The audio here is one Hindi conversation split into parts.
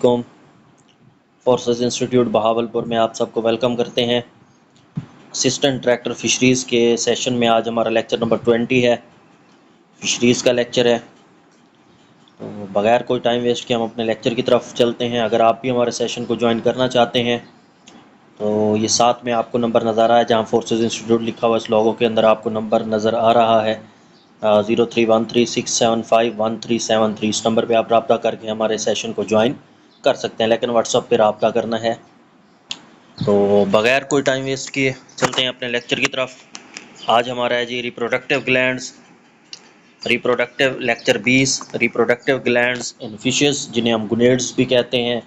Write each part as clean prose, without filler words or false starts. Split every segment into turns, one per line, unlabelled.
कॉम फोर्सेस इंस्टीट्यूट बहावलपुर में आप सबको वेलकम करते हैं। असिस्टेंट डायरेक्टर फिशरीज़ के सेशन में आज हमारा लेक्चर नंबर 20 है, फिशरीज़ का लेक्चर है। तो बगैर कोई टाइम वेस्ट किए हम अपने लेक्चर की तरफ चलते हैं। अगर आप भी हमारे सेशन को ज्वाइन करना चाहते हैं तो ये साथ में आपको नंबर नज़र आ रहा है, जहाँ फोर्सेस इंस्टीट्यूट लिखा हुआ है इस लोगों के अंदर आपको नंबर नज़र आ रहा है 0313675137 इस नंबर पे आप रब्ता करके हमारे सेशन को ज्वाइन कर सकते हैं, लेकिन व्हाट्सएप पे रब्ता करना है। तो बगैर कोई टाइम वेस्ट किए चलते हैं अपने लेक्चर की तरफ। आज हमारा है जी reproductive glands, reproductive lecture 20, reproductive glands in fishes, जिन्हें हम गुनेड्स भी कहते हैं।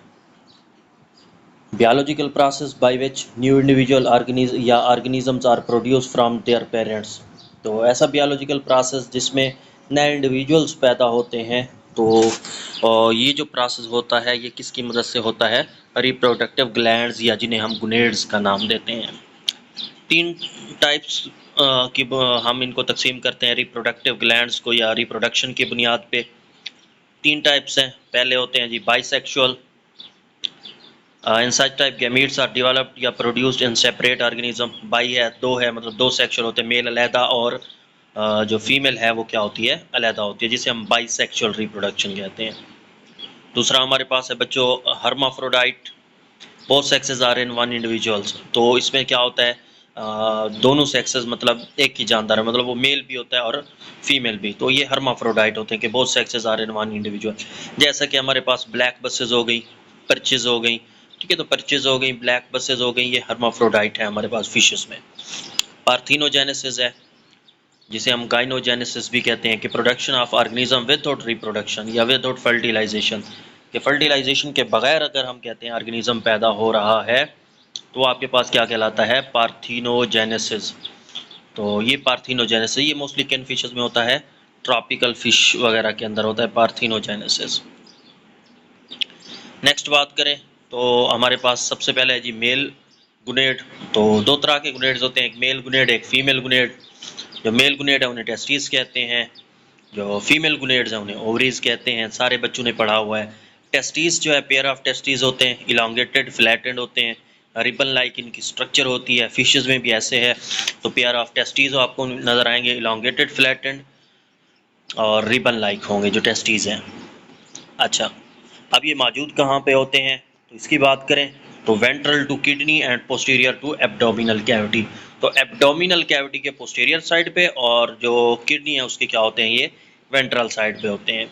Biological process by which new individual organisms are produced from their parents. तो ऐसा बियोलॉजिकल प्रोसेस जिसमें नए इंडिविजुअल्स पैदा होते हैं। तो ये जो प्रोसेस होता है ये किसकी मदद से होता है? रिप्रोडक्टिव ग्लैंड्स, या जिन्हें हम गुनेड्स का नाम देते हैं। 3 टाइप्स की हम इनको तकसीम करते हैं रिप्रोडक्टिव ग्लैंड्स को, या रिप्रोडक्शन की बुनियाद पे 3 टाइप्स हैं। पहले होते हैं जी bisexual. In such type gametes are developed या produced in separate organism. Bi है, 2 है, मतलब 2 सेक्सुअल होते हैं, मेल अलहदा और जो फीमेल है वो क्या होती है? अलहदा होती है, जिसे हम बाइसेक्सुअल रिप्रोडक्शन कहते हैं। दूसरा हमारे पास है बच्चों hermaphrodite, both sexes are in one individuals. तो इसमें क्या होता है, दोनों सेक्सेस मतलब एक ही जानदार है, मतलब वो मेल भी होता है और फीमेल भी। तो ये हर्माफ्रोडाइट होते हैं कि both sexes are in one individual. जैसा कि हमारे पास ब्लैक बसेस हो गई, पर्चेज हो गई, ठीक है, तो पर्चेज हो गई, ब्लैक बसेस हो गई, ये हर्माफ्रोडाइट है हमारे पास फिशेस में। पार्थिनोजेनेसिस है, जिसे हम गाइनोजेनेसिस भी कहते हैं, कि production of organism without reproduction या विदाउट फर्टिलाइजेशन, कि फर्टिलाइजेशन के बगैर अगर हम कहते हैं ऑर्गेनिज्म पैदा हो रहा है तो आपके पास क्या कहलाता है? पार्थिनोजेनेसिस। तो ये पार्थिनोजेनेसिस ये मोस्टली किन फिशेस में होता है? ट्रॉपिकल फिश वगैरह के अंदर होता है पार्थिनोजेनेसिस। नेक्स्ट बात करें तो हमारे पास सबसे पहले है जी मेल गुनेड। तो 2 तरह के गुनेड्स होते हैं, एक मेल गुनेड, एक फीमेल गुनेड। जो मेल गुनेड है उन्हें टेस्टिस कहते हैं, जो फीमेल गुनेड्स हैं उन्हें ओवरीज कहते हैं। सारे बच्चों ने पढ़ा हुआ है। टेस्टिस जो है पेयर ऑफ टेस्टिस होते हैं, इलांगेटेड फ्लैटेंड होते हैं, रिबन लाइक इनकी स्ट्रक्चर होती है। फिशेस में भी ऐसे है। तो पेयर ऑफ टेस्टिस आपको नजर आएंगे, इलांगेटेड फ्लैटेंड और रिबन लाइक होंगे जो टेस्टिस हैं। अच्छा, अब ये मौजूद कहाँ पे होते हैं? तो इसकी बात करें तो ventral to kidney and posterior to abdominal cavity. तो एब्डोमिनल कैविटी के पोस्टीरियर साइड पे, और जो किडनी है उसके क्या होते हैं? ये वेंट्रल साइड पे होते हैं।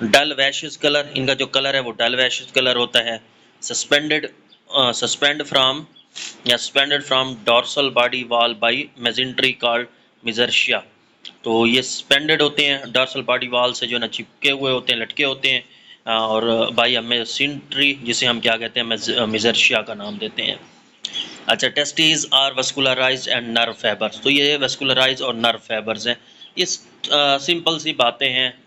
डल वैशियस कलर, इनका जो कलर है वो डल वैशियस कलर होता है। सस्पेंड फ्रॉम या suspended from dorsal body wall by mesentery called mesorchia. तो ये सस्पेंडेड होते हैं डॉर्सल बॉडी वॉल से, जो ना चिपके हुए होते हैं, लटके होते हैं, और बाई मेजेंट्री, जिसे हम क्या कहते हैं? मिजर्शिया का नाम देते हैं। अच्छा, testes are vascularized and nerve fibres. तो ये वस्कुलराइज और नर्व फाइबर्स हैं। ये सिंपल सी बातें हैं,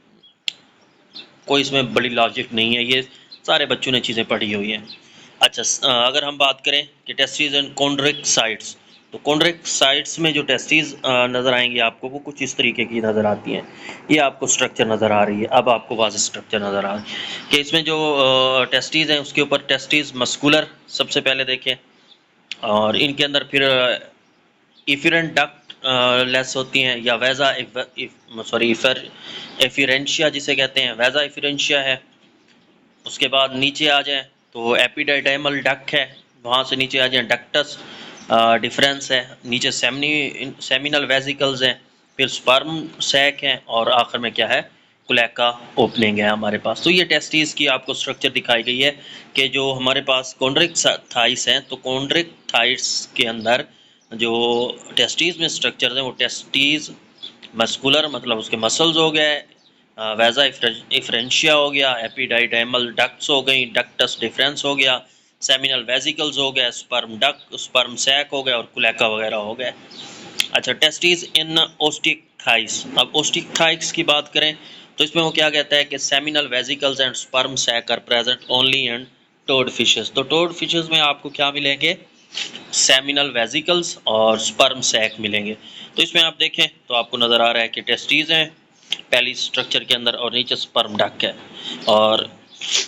कोई इसमें बड़ी लॉजिक नहीं है, ये सारे बच्चों ने चीज़ें पढ़ी हुई हैं। अच्छा, अगर हम बात करें कि टेस्टीज एंड कॉन्ड्रिक साइट्स, तो कॉन्ड्रिक साइट्स में जो टेस्टीज नज़र आएंगी आपको वो कुछ इस तरीके की नज़र आती हैं। ये आपको स्ट्रक्चर नज़र आ रही है, अब आपको वाज़ेह स्ट्रक्चर नज़र आ रही है कि इसमें जो टेस्टीज हैं उसके ऊपर टेस्टीज मस्कुलर सबसे पहले देखें, और इनके अंदर फिर इफरेंट डक्ट लेस होती हैं, या वैजा एफिरेंशिया जिसे कहते हैं, वैजा एफिरेंशिया है। उसके बाद नीचे आ जाएं तो एपिडाइडैमल डक्ट है, वहाँ से नीचे आ जाएं डक्टस डिफरेंस है, नीचे सेमिनल वेसिकल्स हैं, फिर स्पर्म सैक हैं, और आखिर में क्या है? क्लैका ओपनिंग है हमारे पास। तो ये टेस्टिस की आपको स्ट्रक्चर दिखाई गई है कि जो हमारे पास कॉन्ड्रिक थाइस हैं, तो कॉन्ड्रिक थाइस के अंदर जो टेस्टिस में स्ट्रक्चर हैं वो टेस्टिस मस्कुलर, मतलब उसके मसल्स हो गए, वैजा इफ्रेंशिया हो गया, एपिडाइडैमल डक्ट्स हो गई, डक्टस डिफरेंस हो गया, सेमिनल वेसिकल्स हो गया, स्पर्म डक्ट, स्पर्म सैक हो गया, और कुलैका वगैरह हो गए। अच्छा, टेस्टिस इन ओस्टिक थाइस। अब ओस्टिक थाइस की बात करें तो इसमें वो क्या कहता है कि seminal vesicles and sperm sac are present only in toad fishes. तो टोड फिशेस में आपको क्या मिलेंगे? सेमिनल वेसिकल्स और स्पर्म सैक मिलेंगे। तो इसमें आप देखें तो आपको नज़र आ रहा है कि टेस्टीज हैं पहली स्ट्रक्चर के अंदर, और नीचे स्पर्म डक्ट है, और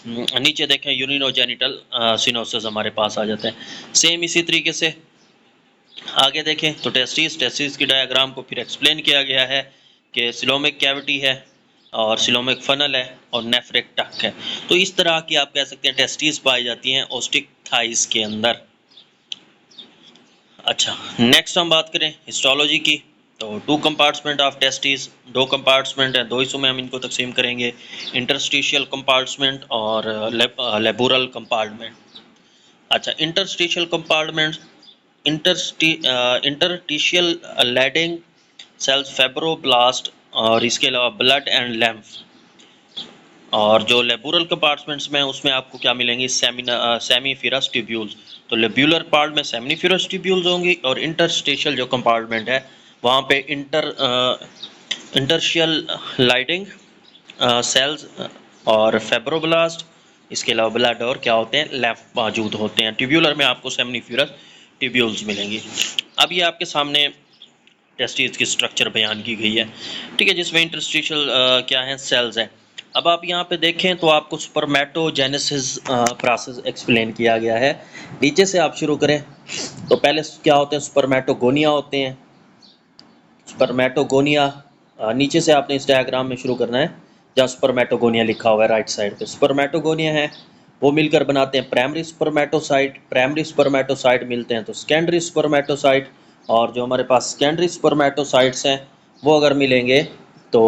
नीचे देखें यूरिनोजेनिटल सिनोसिस हमारे पास आ जाता है। सेम इसी तरीके से आगे देखें तो टेस्टिस की डायग्राम को फिर एक्सप्लेन किया गया है कि सिलोमिक कैविटी है और सिलोमिक फनल है और नेफ्रिक टक है। तो इस तरह की आप कह सकते हैं टेस्टिस पाई जाती हैं ओस्टिक थाइस के अंदर। अच्छा, नेक्स्ट हम बात करें हिस्टोलॉजी की। तो टू कंपार्टमेंट ऑफ टेस्टिस, दो कंपार्टमेंट हैं, दो हिस्सों में हम इनको तकसीम करेंगे, इंटरस्टिशियल कंपार्टमेंट और लेबोरल कंपार्टमेंट। अच्छा, interstitial compartment, interstitial Leydig cells, fibroblast और इसके अलावा ब्लड एंड लैम्फ। और जो लेबोरल कंपार्टमेंट्स में उसमें आपको क्या मिलेंगी, सेमीफिरस ट्यूब्यूल्स। तो लेब्यूलर पार्ट में सेमीफिरस ट्यूब्यूल्स होंगी और इंटरस्टिशियल जो कंपार्टमेंट है वहाँ पे इंटरशियल लाइडिंग सेल्स और फेब्रोब्लास्ट, इसके अलावा ब्लड और क्या होते हैं, लैम्फ मौजूद होते हैं। ट्यूब्यूलर में आपको सेमिनिफरस ट्यूब्यूल्स मिलेंगी। अब ये आपके सामने टेस्टिस की स्ट्रक्चर बयान की गई है, ठीक है, जिसमें इंटरस्टिशियल क्या है, सेल्स हैं। अब आप यहाँ पे देखें तो आपको स्पर्मेटोजेनेसिस प्रोसेस एक्सप्लेन किया गया है। नीचे से आप शुरू करें तो पहले क्या होते हैं, स्पर्मेटोगोनिया होते हैं। स्पर्मेटोगोनिया नीचे से आपने इस डायग्राम में शुरू करना है जहाँ स्पर्मेटोगोनिया लिखा हुआ है राइट साइड पे। स्पर्मेटोगोनिया है वो मिलकर बनाते हैं प्राइमरी स्पर्मेटोसाइट, प्राइमरी स्पर्मेटोसाइट मिलते हैं तो सेकेंडरी स्पर्मेटोसाइट, और जो हमारे पास सेकेंडरी स्पर्मेटोसाइट्स हैं वो अगर मिलेंगे तो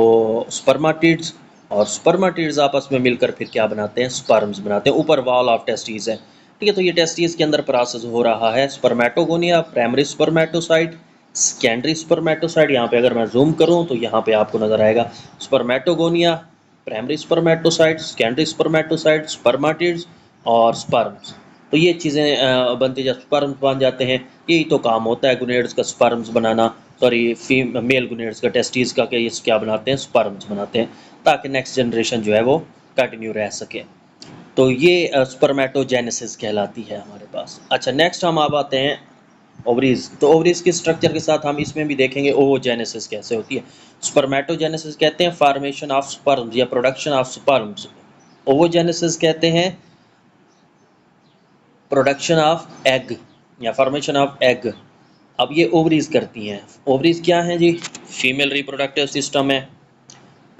स्पर्माटिड्स, और स्पर्माटिड्स आपस में मिलकर फिर क्या बनाते हैं, स्पर्म्स बनाते हैं। ऊपर वॉल ऑफ टेस्टिस है, ठीक है। तो ये टेस्टिस के अंदर प्रोसेस हो रहा है, spermatogonia, primary spermatocyte, secondary spermatocyte. यहाँ पे अगर मैं जूम करूँ तो यहाँ पे आपको नजर आएगा spermatogonia, primary spermatocyte, secondary spermatocyte, spermatids और स्पर्म्स। तो ये चीज़ें बनती जब स्पर्म्स बन जाते हैं, यही तो काम होता है गुनेड्स का, स्पर्म्स बनाना, सॉरी मेल गुनेड्स का, टेस्टिस का, कि ये क्या बनाते हैं, स्पर्म्स बनाते हैं ताकि नेक्स्ट जनरेशन जो है वो कंटिन्यू रह सके। तो ये स्पर्मेटोजेनेसिस कहलाती है हमारे पास। अच्छा, नेक्स्ट हम आप आते हैं ओवरीज। तो ओवरीज के स्ट्रक्चर के साथ हम इसमें भी देखेंगे ओवोजेनेसिस कैसे होती है। स्पर्मेटोजेनेसिस कहते हैं फॉर्मेशन ऑफ स्पर्म्स या प्रोडक्शन ऑफ स्पर्म्स। ओवोजेनेसिस कहते हैं प्रोडक्शन ऑफ एग या फॉर्मेशन ऑफ एग। अब ये ओवरीज करती हैं। ओवरीज क्या हैं जी, फीमेल रिप्रोडक्टिव सिस्टम है,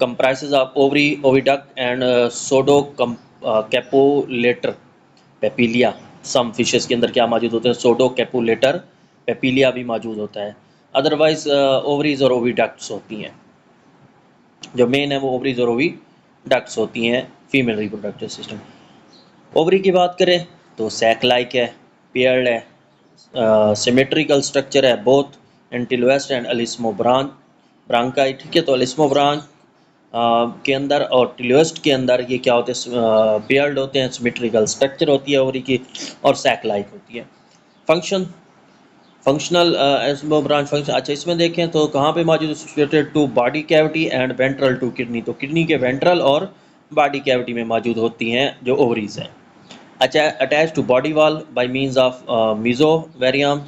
comprises of ovary, oviduct and pseudo copulatory papilla. Some fishes के अंदर क्या मौजूद होते हैं, सोडो कैपुलेटर पेपिलिया भी मौजूद होता है। अदरवाइज ओवरीज और ओविडक्ट्स होती हैं। जो मेन है वो ओवरीज और ओविडक्ट्स होती हैं फीमेल रिप्रोडक्टिव सिस्टम। ओवरी की बात करें तो सैक लाइक है, पेयर्ड है, सिमेट्रिकल स्ट्रक्चर है, बोथ एंटिलोएस्ट एंड अलिस्मो ब्रांकाई, ठीक है। तो अलिस्मो ब्रांक के अंदर और टिलोएस्ट के अंदर ये क्या होते हैं, पेयर्ड होते हैं, सिमेट्रिकल स्ट्रक्चर होती है ओवरी की और सैक लाइक होती है। फंक्शनल एस्मो ब्रांच फंक्शन। अच्छा, इसमें देखें तो कहाँ पे मौजूद है, situated to body cavity and ventral to kidney. तो किडनी के वेंट्रल और बॉडी कैविटी में मौजूद होती हैं जो ओवरीज हैं। अच्छा, attach to body wall by means of mesovarium.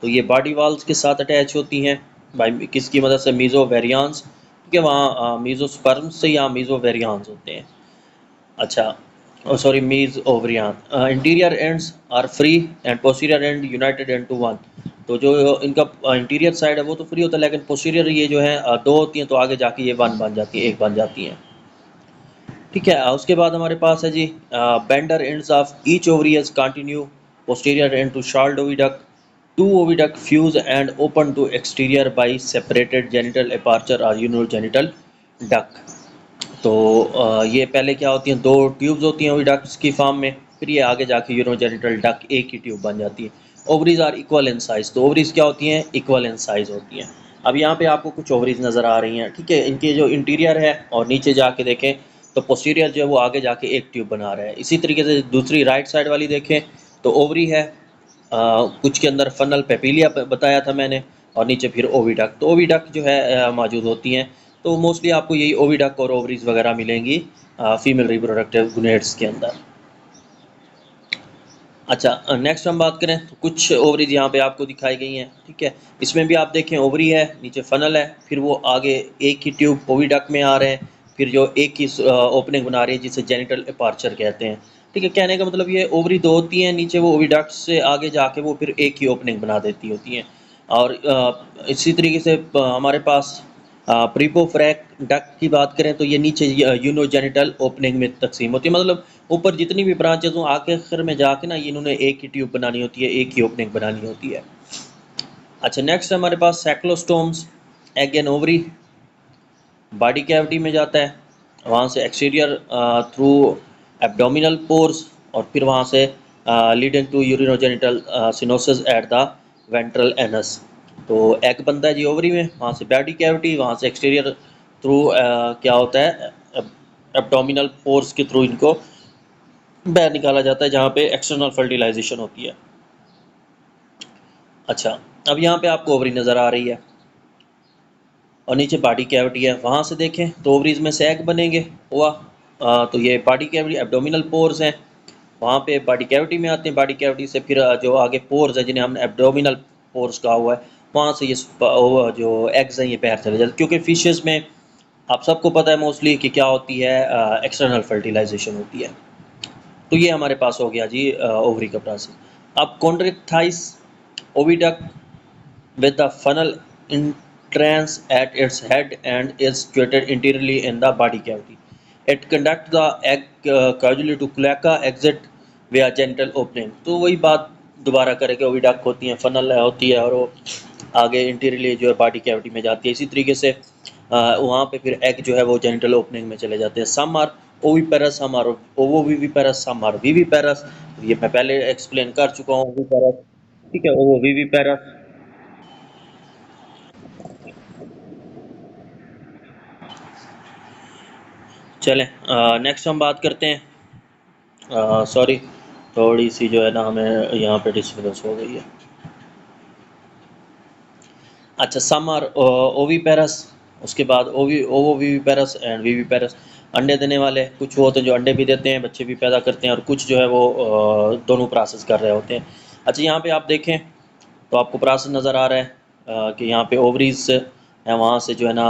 तो ये बॉडी वॉल्स के साथ अटैच होती हैं बाय किसकी मदद से, मीजोवेरियंस, ठीक है। वहाँ मीजोस्पर्म्स से या मीजोवेरियंस होते हैं। अच्छा, sorry means ovarian. Interior ends are free and posterior end united into one. तो जो इनका इंटीरियर साइड है वो तो फ्री होता है, लेकिन पोस्टीरियर ये जो है दो होती हैं, तो आगे जाके ये वन बन जाती है, एक बन जाती हैं, ठीक है। उसके बाद हमारे पास है जी बेंडर ends of each ovary is continue posterior and to should oviduct, two oviduct fuse and open to exterior by separated genital aperture और यूरोजेनिटल डक्ट। तो ये पहले क्या होती हैं, दो ट्यूब्स होती हैं ओविडक्ट्स की फॉर्म में, फिर ये आगे जाके यूरोजेनिटल डक्ट एक ही ट्यूब बन जाती है। Ovaries are equal in size. तो ओवरीज क्या होती हैं, इक्वल इन साइज होती हैं। अब यहाँ पे आपको कुछ ओवरीज नज़र आ रही हैं, ठीक है। इनके जो इंटीरियर है और नीचे जाके देखें तो पोस्टीरियर जो है वो आगे जाके एक ट्यूब बना रहा है। इसी तरीके से दूसरी राइट साइड वाली देखें तो ओवरी है, कुछ के अंदर फनल पेपिलिया बताया था मैंने, और नीचे फिर ओविडक्ट। तो ओविडक्ट जो है मौजूद होती हैं। तो मोस्टली आपको यही ओविडक्ट और ओवरीज वगैरह मिलेंगी फीमेल रिप्रोडक्टिव गुनेड्स के अंदर। अच्छा, नेक्स्ट हम बात करें तो कुछ ओवरीज यहाँ पे आपको दिखाई गई हैं, ठीक है। इसमें भी आप देखें ओवरी है, नीचे फनल है, फिर वो आगे एक ही ट्यूब ओविडक्ट में आ रहे हैं, फिर जो एक ही ओपनिंग बना रही है जिसे जेनिटल अपर्चर कहते हैं। ठीक है, कहने का मतलब ये ओवरी दो होती हैं, नीचे वो ओविडक्ट से आगे जाके वो फिर एक ही ओपनिंग बना देती होती हैं। और इसी तरीके से हमारे पास प्रीपोफ्रैक डक्ट की बात करें तो ये नीचे यूनोजेनिटल ओपनिंग में तकसीम होती है, मतलब ऊपर जितनी भी ब्रांचेज हों आखिर में जाके ना इन्होंने एक ही ट्यूब बनानी होती है, एक ही ओपनिंग बनानी होती है। अच्छा, नेक्स्ट हमारे पास cyclostomes, egg and ovary body cavity में जाता है, वहाँ से एक्सटीरियर थ्रू एब्डोमिनल पोर्स, और फिर वहाँ से leading to urinogenital sinus at the ventral anus. तो एग बनता है जी ओवरी में, वहाँ से बॉडी कैविटी, वहाँ से एक्सटीरियर थ्रू क्या होता है एब्डोमिनल पोर्स के थ्रू इनको बाहर निकाला जाता है, जहाँ पे एक्सटर्नल फर्टिलाइजेशन होती है। अच्छा, अब यहाँ पे आपको ओवरी नज़र आ रही है और नीचे बॉडी कैविटी है, वहाँ से देखें तो ओवरीज में से एग बनेंगे हुआ। तो ये बॉडी कैविटी एब्डोमिनल पोर्स हैं, वहाँ पे बॉडी कैविटी में आते हैं, बॉडी कैविटी से फिर जो आगे पोर्स है जिन्हें हमने एब्डोमिनल पोर्स कहा हुआ है, वहाँ से ये जो एग्स हैं ये बाहर चले जाते हैं, क्योंकि फिशेस में आप सबको पता है मोस्टली कि क्या होती है, एक्सटर्नल फर्टिलाइजेशन होती है। तो ये हमारे पास हो गया जी ओवरी का प्रोसेस। अब कॉन्ट्रैक्टाइल्स oviduct with the funnel entrance at its head and is situated interiorly in the body cavity. It conducts the egg causally to cloaca exit via genital opening. तो वही बात दोबारा करें कि ओविडक्ट होती हैं, फनल होती है और वो आगे इंटीरियरली जो है बॉडी कैविटी में जाती है। इसी तरीके से वहाँ पे फिर एग जो है वो जेनिटल ओपनिंग में चले जाते हैं। Some are oviparous, some are ovoviviparous, some are viviparous. ये मैं पहले एक्सप्लेन कर चुका हूँ ओविपेरस। ठीक है, ओवोविविपेरस। चलें, नेक्स्ट हम बात करते हैं, सॉरी थोड़ी सी जो है ना हमें यहाँ पे डिस्टर्बेंस हो गई है। अच्छा, सम आर ओवीपेरस, उसके बाद ओवोविविपेरस एंड विविपेरस। अंडे देने वाले कुछ वो होते हैं जो अंडे भी देते हैं, बच्चे भी पैदा करते हैं, और कुछ जो है वो दोनों प्रोसेस कर रहे होते हैं। अच्छा, यहाँ पे आप देखें तो आपको प्रोसेस नज़र आ रहा है कि यहाँ पे ओवरीज है, वहाँ से जो है ना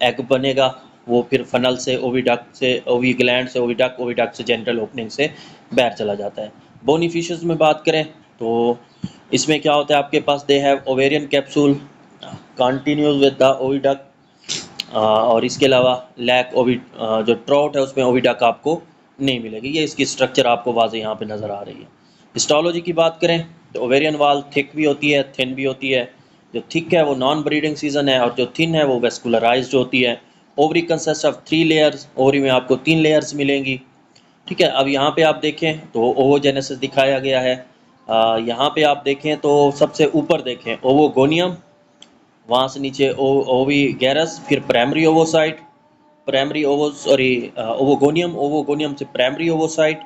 एग बनेगा, वो फिर फनल से ओविडक्ट से ओवी ग्लैंड से ओविडक्ट, ओविडक्ट से जेनिटल ओपनिंग से बाहर चला जाता है। बोनी फिशेस में बात करें तो इसमें क्या होता है, आपके पास they have ovarian capsule continuous with the oviduct, और इसके अलावा लैक जो ट्राउट है उसमें ओविडक्ट आपको नहीं मिलेगी। ये इसकी स्ट्रक्चर आपको वाज़े यहाँ पे नज़र आ रही है। हिस्टोलॉजी की बात करें तो ओवेरियन वाल थिक भी होती है, थिन भी होती है। जो थिक है वो नॉन ब्रीडिंग सीजन है, और जो थिन है वो वेस्कुलराइज्ड होती है। Ovary consist of 3 layers, ovary में आपको 3 लेयर्स मिलेंगी। ठीक है, अब यहाँ पे आप देखें तो ओवोजेनेसिस दिखाया गया है। यहाँ पे आप देखें तो सबसे ऊपर देखें ओवोगोनियम, वहाँ से नीचे ओवी गैरस, फिर primary oocyte, primary ovo sorry oogonium, oogonium से प्राइमरी ओवोसाइट,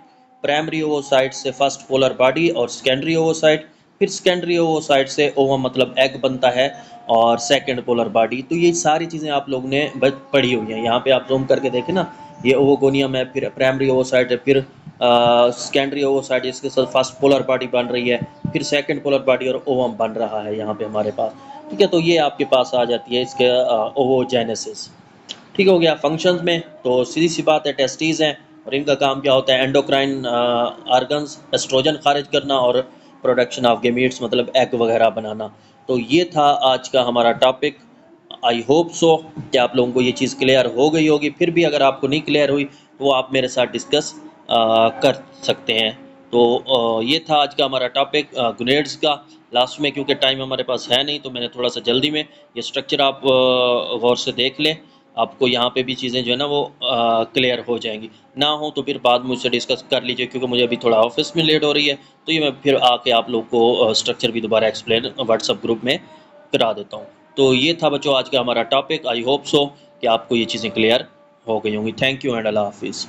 प्राइमरी ओवोसाइट से फर्स्ट पोलर बॉडी और सेकेंडरी ओवोसाइट, फिर सेकेंडरी ओवोसाइट से ओवा मतलब एग बनता है और सेकेंड पोलर बॉडी। तो ये सारी चीज़ें आप लोगों ने पढ़ी हुई हैं। यहाँ पे आप जूम करके देखें ना, ये ओवोगोनियम है, फिर प्राइमरी ओवोसाइट है, फिर सेकेंडरी ओवोसाइट जिसके साथ फर्स्ट पोलर बॉडी बन रही है, फिर सेकेंड पोलर बॉडी और ओवम बन रहा है यहाँ पे हमारे पास। ठीक है, तो ये आपके पास आ जाती है इसके ओवोजेनेसिस। ठीक हो गया। फंक्शंस में तो सीधी सी बात है, टेस्टीज हैं और इनका काम क्या होता है, एंडोक्राइन आर्गन्स, एस्ट्रोजन खारिज करना और प्रोडक्शन ऑफ गेमीट्स मतलब एग वगैरह बनाना। तो ये था आज का हमारा टॉपिक। आई होप सो कि आप लोगों को ये चीज़ क्लियर हो गई होगी। फिर भी अगर आपको नहीं क्लियर हुई तो आप मेरे साथ डिस्कस कर सकते हैं। तो ये था आज का हमारा टॉपिक गुनेड्स का। लास्ट में क्योंकि टाइम हमारे पास है नहीं तो मैंने थोड़ा सा जल्दी में ये स्ट्रक्चर आप गौर से देख लें, आपको यहाँ पे भी चीज़ें जो है ना वो क्लियर हो जाएंगी। ना हो तो फिर बाद में मुझसे डिस्कस कर लीजिए, क्योंकि मुझे अभी थोड़ा ऑफिस में लेट हो रही है, तो ये मैं फिर आके आप लोग को स्ट्रक्चर भी दोबारा एक्सप्लेन व्हाट्सअप ग्रुप में करा देता हूँ। तो ये था बच्चों आज का हमारा टॉपिक। आई होप सो कि आपको ये चीज़ें क्लियर हो गई होंगी। थैंक यू एंड अल्लाह हाफिज़।